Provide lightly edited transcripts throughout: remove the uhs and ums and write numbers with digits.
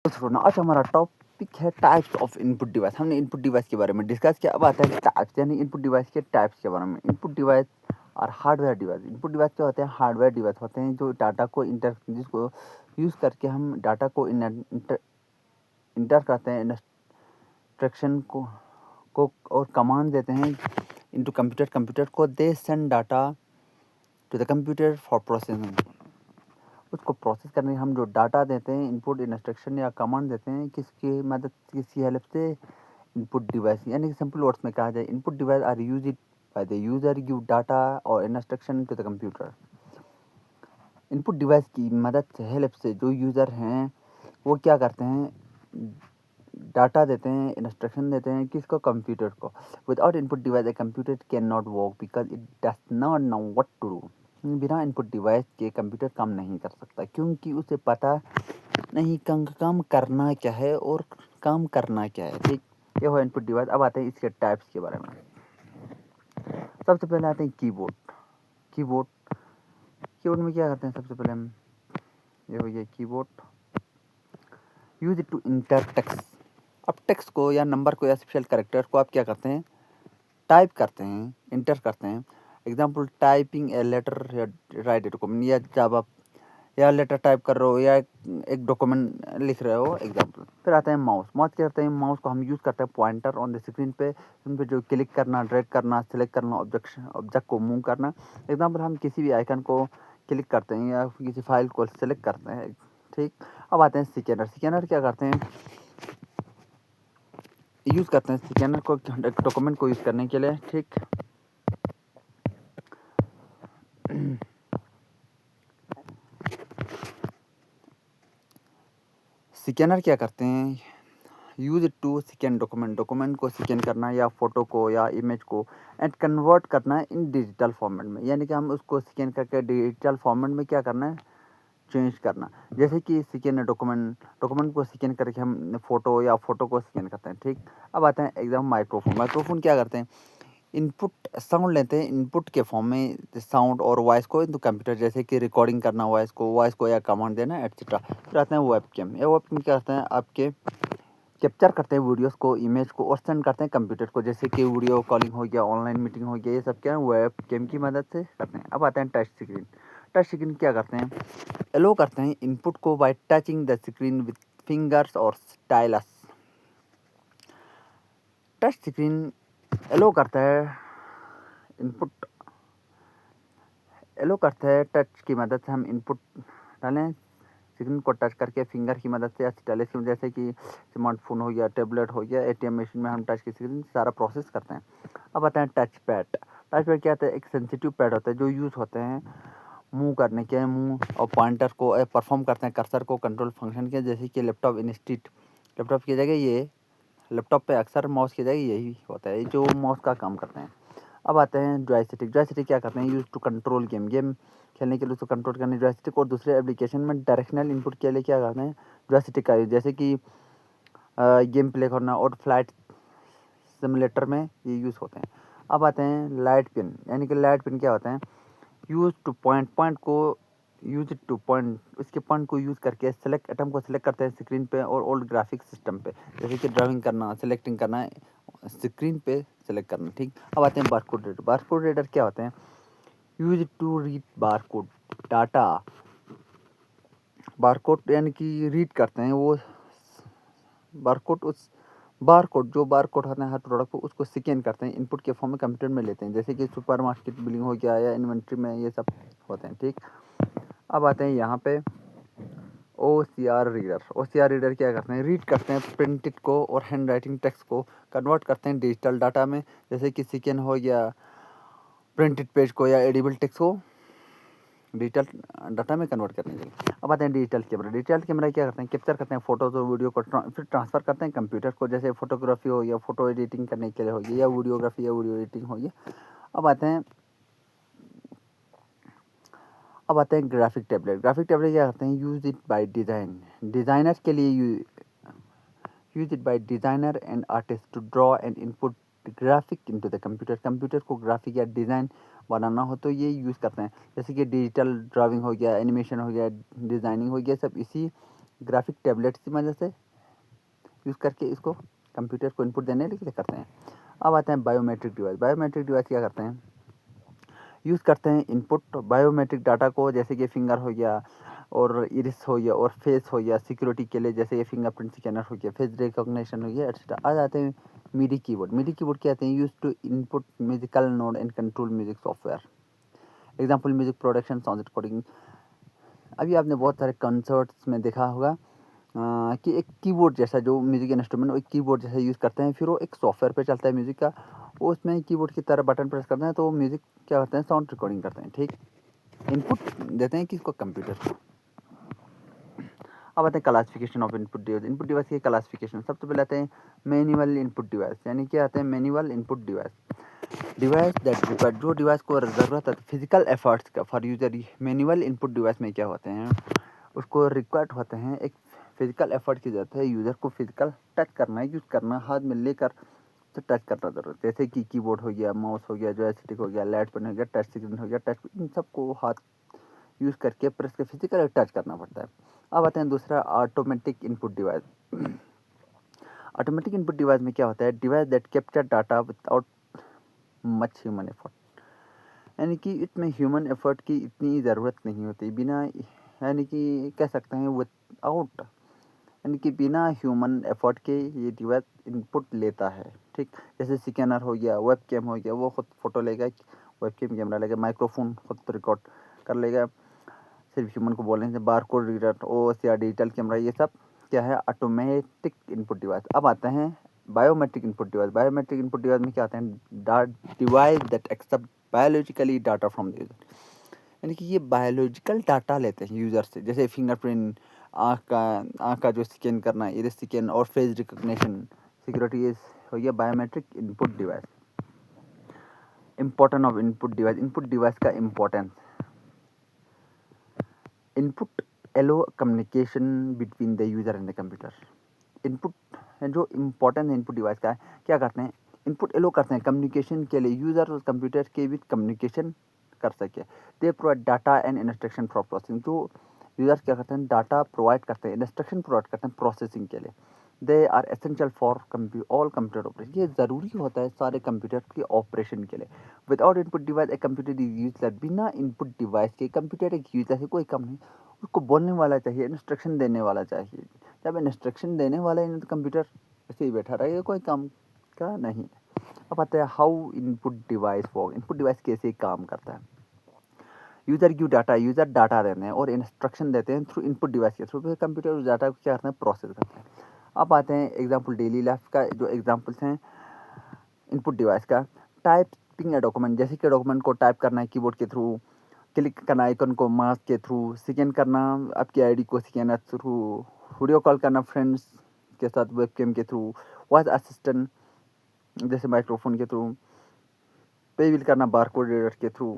सुनो, आज हमारा टॉपिक है टाइप्स ऑफ इनपुट डिवाइस। हमने इनपुट डिवाइस के बारे में डिस्कस किया। अब आता है टाइप्स, यानी इनपुट डिवाइस के टाइप्स के बारे में। इनपुट डिवाइस और हार्डवेयर डिवाइस। इनपुट डिवाइस क्या होते हैं? हार्डवेयर डिवाइस होते हैं जो डाटा को जिसको यूज़ करके हम डाटा को इंटर करते हैं, इंस्ट्रक्शन को और कमांड देते हैं इनटू कंप्यूटर। कंप्यूटर को they send data to the computer for processing. उसको प्रोसेस करने हम जो डाटा देते हैं, इनपुट इंस्ट्रक्शन या कमांड देते हैं, किसकी हेल्प से? Input device. यानी कि सिंपल वर्ड्स में कहा जाए, input device are used by the user give data और instruction to the computer. Input device की मदद से, हेल्प से जो यूज़र हैं वो क्या करते हैं? डाटा देते हैं, इंस्ट्रक्शन देते हैं, किसको? कंप्यूटर को। Without input device a computer can not work because it does not know what to do. बिना इनपुट डिवाइस के कंप्यूटर काम नहीं कर सकता, क्योंकि उसे पता नहीं काम करना क्या है और काम करना क्या है। ठीक, ये हो इनपुट डिवाइस। अब आते हैं इसके टाइप्स के बारे में। सबसे पहले आते हैं कीबोर्ड। कीबोर्ड कीबोर्ड में क्या करते हैं? सबसे पहले हम ये हो गया keyboard. Use it to enter text. अब टेक्स्ट को या नंबर को या स्पेशल कैरेक्टर को आप क्या करते हैं? टाइप करते हैं, इंटर करते हैं। एग्जाम्पल, टाइपिंग ए लेटर या राइट ए डॉक्यूमेंट। या जब आप या लेटर टाइप कर रहे हो या एक डॉक्यूमेंट लिख रहे हो, एग्जाम्पल। फिर आता है माउस। माउस क्या करते हैं? माउस को हम यूज़ करते हैं पॉइंटर ऑन द स्क्रीन पे, उन पे जो क्लिक करना, ड्रैग करना, सेलेक्ट करना, ऑब्जेक्ट को मूव करना। एग्जाम्पल, हम किसी भी आइकन को क्लिक करते हैं या किसी फाइल को सेलेक्ट करते हैं। ठीक, अब आते हैं स्कैनर। स्कैनर क्या करते हैं? यूज़ करते हैं स्कैनर को डॉक्यूमेंट को यूज़ करने के लिए। ठीक, स्कैनर क्या करते हैं? Use it to scan document को स्कैन करना या फोटो को या इमेज को एंड कन्वर्ट करना इन डिजिटल फॉर्मेट में। यानी कि हम उसको स्कैन करके डिजिटल फॉर्मेट में क्या करना है? चेंज करना। जैसे कि स्कैन डॉक्यूमेंट को स्कैन करके हम फोटो को स्कैन करते हैं। ठीक, अब आते हैं एग्जाम माइक्रोफोन। माइक्रोफोन क्या करते हैं? इनपुट साउंड लेते हैं, इनपुट के फॉर्म में साउंड और वॉइस को इनटू कंप्यूटर, जैसे कि रिकॉर्डिंग करना वॉइस को या कमांड देना, एटसेट्रा। फिर आते हैं वेबकैम। ये वेबकैम क्या करते हैं? आपके कैप्चर करते हैं वीडियोस को, इमेज को और सेंड करते हैं कंप्यूटर को, जैसे कि वीडियो कॉलिंग हो गया, ऑनलाइन मीटिंग हो गया। ये सब क्या है? वेबकैम की मदद से करते हैं। अब आते हैं टच स्क्रीन। टच स्क्रीन क्या करते हैं? एलो करते हैं इनपुट को bye touching the screen with fingers और स्टाइलस। टच स्क्रीन एलो करता है इनपुट एलो करता है टच की मदद से हम इनपुट डालें, स्क्रीन को टच करके फिंगर की मदद से या स्टाइलस की, जैसे कि स्मार्टफोन हो गया, टैबलेट हो गया, एटीएम मशीन में हम टच की स्क्रीन सारा प्रोसेस करते हैं। अब आता है टच पैड। टच पैड क्या होता है? एक सेंसिटिव पैड होता है जो यूज़ होते हैं मूव करने के, मूव और पॉइंटर को परफॉर्म करते हैं कर्सर को कंट्रोल फंक्शन के, जैसे कि लैपटॉप की जगह ये लैपटॉप पे अक्सर माउस की जगह यही होता है जो माउस का काम करते हैं। अब आते हैं जॉयस्टिक। जॉयस्टिक क्या करते हैं? यूज टू कंट्रोल गेम खेलने के लिए उसको कंट्रोल करने जॉयस्टिक, और दूसरे एप्लीकेशन में डायरेक्शनल इनपुट के लिए क्या करते हैं? जॉयस्टिक का यूज, जैसे कि गेम प्ले करना और फ्लाइट सिमुलेटर में ये यूज़ होते हैं। अब आते हैं लाइट पिन। यानी कि लाइट पिन क्या होता है? यूज टू पॉइंट उसके पॉइंट को यूज़ करके सेलेक्ट आइटम को सेलेक्ट करते हैं स्क्रीन पे और ओल्ड ग्राफिक सिस्टम पे, जैसे कि ड्राइंग करना, सेलेक्टिंग करना, स्क्रीन पे सेलेक्ट करना। ठीक, अब आते हैं बारकोड रीडर। बारकोड रीडर क्या होते हैं? Use to read barcode data. Barcode यानी कि रीड करते हैं वो बारकोड, उस बारकोड होता है हर प्रोडक्ट को, उसको स्कैन करते हैं, इनपुट के फॉर्म में कंप्यूटर में लेते हैं, जैसे कि सुपरमार्केट बिलिंग हो गया या इन्वेंट्री में, ये सब होते हैं। ठीक, अब आते हैं यहाँ पे OCR रीडर। OCR रीडर क्या करते हैं? रीड करते हैं प्रिंटेड को और हैंड राइटिंग टेक्स्ट को कन्वर्ट करते हैं डिजिटल डाटा में, जैसे कि स्कैन हो गया प्रिंटेड पेज को या एडिबल टेक्स्ट को डिजिटल डाटा में कन्वर्ट करने के लिए। अब आते हैं डिजिटल कैमरा। डिजिटल कैमरा क्या करते हैं? कैप्चर करते हैं फोटोज और वीडियो को, फिर ट्रांसफर करते हैं कंप्यूटर को, जैसे फोटोग्राफी हो या फोटो एडिटिंग करने के लिए हो गया, या वीडियोग्राफी या वीडियो एडिटिंग हो गया। अब आते हैं ग्राफिक टैबलेट। ग्राफिक टैबलेट क्या करते हैं? यूज इट बाय डिज़ाइनर के लिए use it by designer and artist to draw and input graphic into the computer. Computer को ग्राफिक या डिज़ाइन बनाना हो तो ये यूज़ करते हैं, जैसे कि डिजिटल ड्राइंग हो गया, एनिमेशन हो गया, डिज़ाइनिंग हो गया, सब इसी ग्राफिक टैबलेट्स की मदद से यूज़ करके इसको कंप्यूटर को इनपुट देने के लिए करते हैं। अब आते हैं बायोमेट्रिक डिवाइस। बायोमेट्रिक डिवाइस क्या करते हैं, यूज़ करते हैं इनपुट बायोमेट्रिक डाटा को, जैसे कि फिंगर हो गया और इरिस हो गया और फेस हो गया सिक्योरिटी के लिए, जैसे ये फिंगरप्रिंट स्कैनर हो गया, फेस रिकॉग्निशन हो गया एक्सेट्रा। आ जाते हैं मीडी कीबोर्ड। मीडी कीबोर्ड क्या आते हैं, use to input musical node and control music software. Example music production, sound recording. अभी आपने बहुत सारे कंसर्ट्स में देखा होगा कि एक कीबोर्ड जैसा जो म्यूजिक इंस्ट्रूमेंट एक कीबोर्ड जैसा यूज़ करते हैं, फिर वो एक सॉफ्टवेयर पे चलता है म्यूजिक का, वो उसमें कीबोर्ड की तरह बटन प्रेस करते हैं तो म्यूजिक क्या करते हैं, साउंड रिकॉर्डिंग करते हैं। ठीक, इनपुट देते हैं किसको, कंप्यूटर को। अब आते हैं classification of input device. Input device की क्लासिफिकेशन सबसे पहले आते हैं मैनुअल इनपुट डिवाइस, यानी क्या आते हैं manual input device. Device that require, जो डिवाइस को ज़रूरत है फिजिकल एफर्ट्स का for user. Manual input device में क्या होते हैं, उसको रिक्वायर्ड होते हैं एक फिजिकल एफर्ट की ज़रूरत है, यूज़र को फिजिकल टच करना है, यूज़ करना, हाथ में लेकर तो टच करना ज़रूरत है, जैसे कि कीबोर्ड हो गया, माउस हो गया, जॉयस्टिक हो गया, लाइट पेन हो गया, टच स्क्रीन हो गया, टच, इन सबको हाथ यूज़ करके प्रेस के फिजिकल टच करना पड़ता है। अब आते हैं दूसरा automatic input device. Automatic input device में क्या होता है, device that capture data without much human effort, यानी कि इसमें ह्यूमन एफर्ट की इतनी ज़रूरत नहीं होती, बिना, यानी कि कह सकते हैं विदाउट, यानी कि बिना ह्यूमन एफर्ट के ये डिवाइस इनपुट लेता है। ठीक, जैसे स्कैनर हो गया, वेब कैम हो गया, वो खुद फोटो लेगा, वेब कैम कैमरा लेगा, माइक्रोफोन खुद रिकॉर्ड कर लेगा, सिर्फ ह्यूमन को बोलने से। बार कोड रीडर, ओएस या डिजिटल कैमरा, ये सब क्या है, ऑटोमेटिक इनपुट डिवाइस। अब आते हैं biometric input device. Biometric input device में क्या आते हैं, device that accept biologically data from the user, यानी कि ये बायोलॉजिकल डाटा लेते हैं यूज़र से, जैसे फिंगरप्रिंट, आँख का जो स्कैन करना, इरिस स्कैन और फेस रिकॉग्निशन, सिक्योरिटी, ये हो गया biometric input device. Importance of input device. Input device का importance, input allow communication between the user and the computer. Input जो इम्पोर्टेंट इनपुट डिवाइस का है, क्या करते हैं, इनपुट एलो करते हैं कम्युनिकेशन के लिए, यूज़र और कंप्यूटर के बीच कम्युनिकेशन कर सके। They provide data and instruction for processing, जो यूज़र क्या करते हैं, डाटा प्रोवाइड करते हैं, इंस्ट्रक्शन प्रोवाइड करते हैं प्रोसेसिंग के लिए। They are essential for all computer operation, ये ज़रूरी होता है सारे कंप्यूटर के ऑपरेशन के लिए। Without input device a computer is useless, बिना इनपुट डिवाइस के कंप्यूटर एक यूजलेस है, कोई काम नहीं। उसको बोलने वाला चाहिए, इंस्ट्रक्शन देने वाला चाहिए। जब इंस्ट्रक्शन देने वाला है तो कंप्यूटर ऐसे ही बैठा रहेगा, कोई काम का नहीं। अब आता है how input device work. Input device कैसे काम करता है, user give data, user data देते हैं और इंस्ट्रक्शन देते हैं थ्रू इनपुट डिवाइस के थ्रू, फिर कंप्यूटर उस डाटा को क्या करते हैं, प्रोसेस करते हैं। अब आते हैं एग्जाम्पल डेली लाइफ का, जो एग्जाम्पल्स हैं इनपुट डिवाइस का। टाइपिंग ए डॉक्यूमेंट, जैसे कि डॉक्यूमेंट को टाइप करना है कीबोर्ड के थ्रू, क्लिक करना आइकन को माउस के थ्रू, स्कैन करना आपकी आईडी को स्कैनर थ्रू, वीडियो कॉल करना फ्रेंड्स के साथ वेबकैम के थ्रू, वॉइस असिस्टेंट जैसे माइक्रोफोन के थ्रू, पे बिल करना बारकोड रीडर के थ्रू।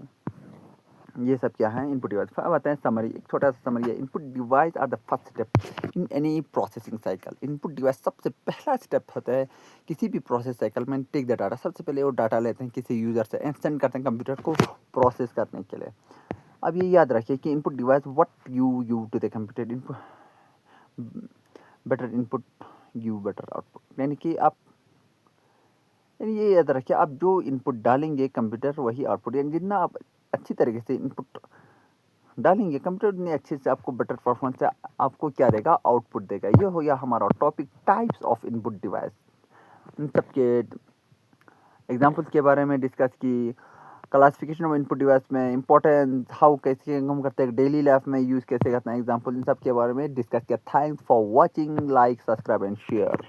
ये सब क्या है, इनपुट डिवाइस। अब आते हैं समरी, एक छोटा सा समरी है। Input device are the first step in any processing cycle. Input device सबसे पहला स्टेप होता है किसी भी प्रोसेस साइकिल में। टेक द डाटा, सबसे पहले वो डाटा लेते हैं किसी यूज़र से एंड सेंड करते हैं कंप्यूटर को प्रोसेस करने के लिए। अब ये याद रखिए कि input device what you to the computer, input better input give better output, यानी कि आप, यानी ये याद रखिए आप जो इनपुट डालेंगे कंप्यूटर वही आउटपुट, यानी जितना आप अच्छी तरीके से इनपुट डालेंगे कंप्यूटर उतनी अच्छे से आपको बेटर परफॉर्मेंस से आपको क्या देगा, आउटपुट देगा। ये हो गया हमारा topic, types of input device. इन सब के एग्जांपल्स के बारे में डिस्कस की, क्लासिफिकेशन ऑफ इनपुट डिवाइस में इंपॉर्टेंस, हाउ कैसे हम करते हैं, डेली लाइफ में यूज़ कैसे करते हैं एग्जांपल, इन सब के बारे में डिस्कस किया। Thanks for watching, like, subscribe and share.